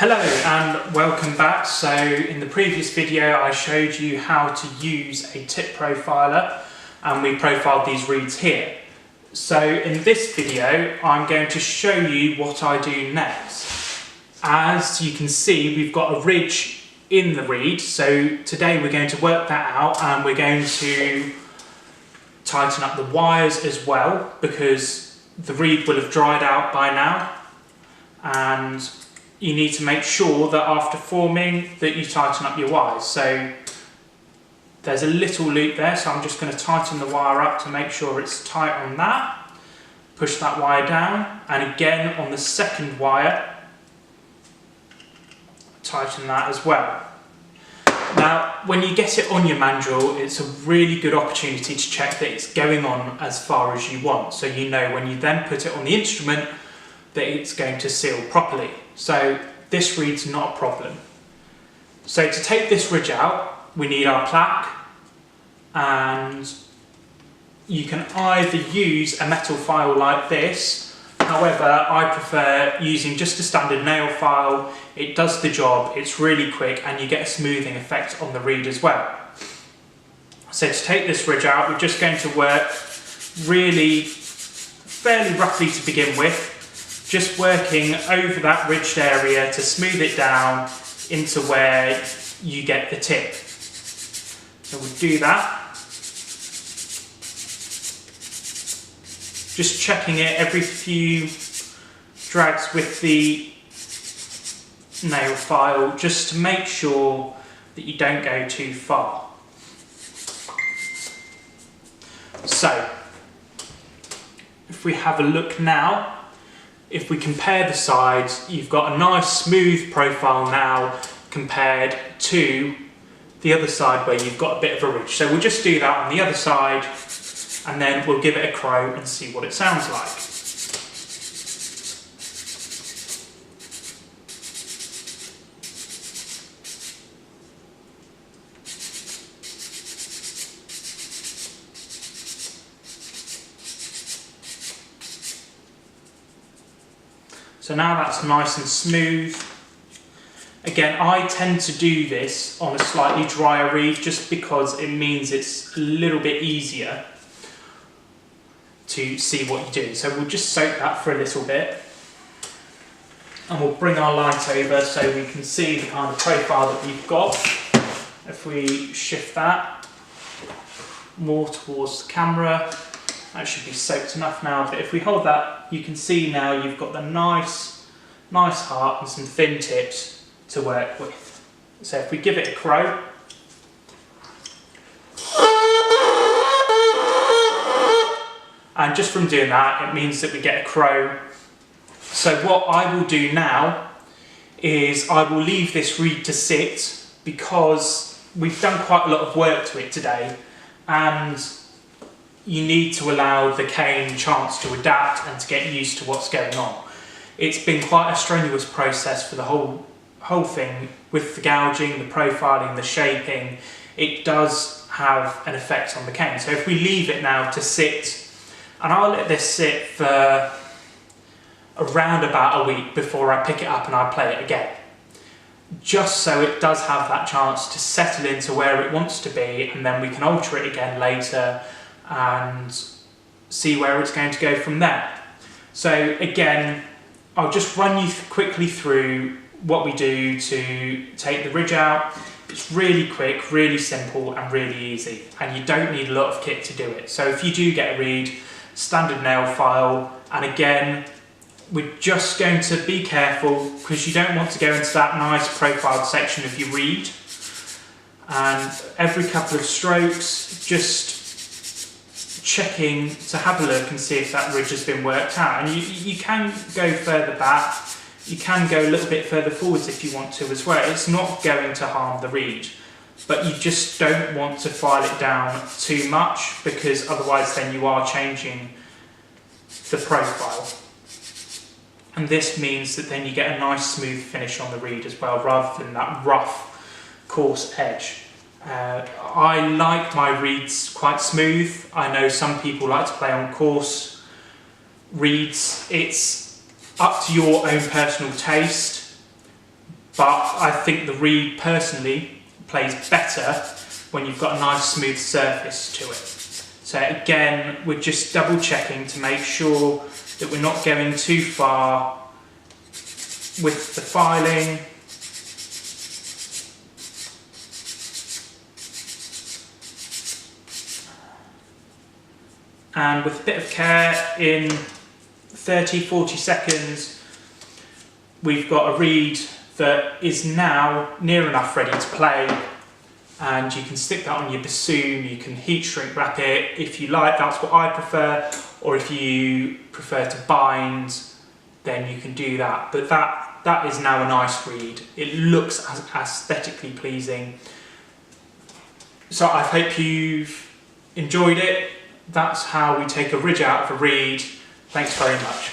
Hello and welcome back. So in the previous video I showed you how to use a tip profiler and we profiled these reeds here. So in this video I'm going to show you what I do next. As you can see, we've got a ridge in the reed, so today we're going to work that out and we're going to tighten up the wires as well, because the reed will have dried out by now and you need to make sure that after forming that you tighten up your wires. So there's a little loop there, so I'm just going to tighten the wire up to make sure it's tight on that. Push that wire down, and again on the second wire tighten that as well. Now when you get it on your mandrel, it's a really good opportunity to check that it's going on as far as you want, so you know when you then put it on the instrument that it's going to seal properly. So this reed's not a problem. So to take this ridge out, we need our plaque, and you can either use a metal file like this. However, I prefer using just a standard nail file. It does the job, it's really quick, and you get a smoothing effect on the reed as well. So to take this ridge out, we're just going to work really fairly roughly to begin with, just working over that ridged area to smooth it down into where you get the tip. So we'll do that. Just checking it every few drags with the nail file, just to make sure that you don't go too far. So, if we have a look now, if we compare the sides, you've got a nice smooth profile now compared to the other side where you've got a bit of a ridge. So we'll just do that on the other side and then we'll give it a crow and see what it sounds like. So now that's nice and smooth. Again, I tend to do this on a slightly drier reed just because it means it's a little bit easier to see what you're doing. So we'll just soak that for a little bit and we'll bring our light over so we can see the kind of profile that we've got. If we shift that more towards the camera, that should be soaked enough now, but if we hold that, you can see now you've got the nice heart and some thin tips to work with. So if we give it a crow, and just from doing that, it means that we get a crow. So what I will do now is I will leave this reed to sit, because we've done quite a lot of work to it today, and you need to allow the cane a chance to adapt and to get used to what's going on. It's been quite a strenuous process for the whole thing, with the gouging, the profiling, the shaping. It does have an effect on the cane. So if we leave it now to sit, and I'll let this sit for around about a week before I pick it up and I play it again, just so it does have that chance to settle into where it wants to be, and then we can alter it again later and see where it's going to go from there. So again, I'll just run you quickly through what we do to take the ridge out. It's really quick, really simple and really easy, and you don't need a lot of kit to do it. So if you do get a reed, standard nail file, and again we're just going to be careful because you don't want to go into that nice profiled section of your reed, and every couple of strokes just checking to have a look and see if that ridge has been worked out. And you can go further back, you can go a little bit further forwards if you want to as well. It's not going to harm the reed, but you just don't want to file it down too much, because otherwise then you are changing the profile. And this means that then you get a nice smooth finish on the reed as well, rather than that rough, coarse edge. I like my reeds quite smooth. I know some people like to play on coarse reeds. It's up to your own personal taste, but I think the reed personally plays better when you've got a nice smooth surface to it. So again, we're just double checking to make sure that we're not going too far with the filing. And with a bit of care, in 30-40 seconds, we've got a reed that is now near enough ready to play, and you can stick that on your bassoon. You can heat shrink wrap it if you like, that's what I prefer, or if you prefer to bind, then you can do that. But that is now a nice reed. It looks aesthetically pleasing. So I hope you've enjoyed it. That's how we take a ridge out of a reed. Thanks very much.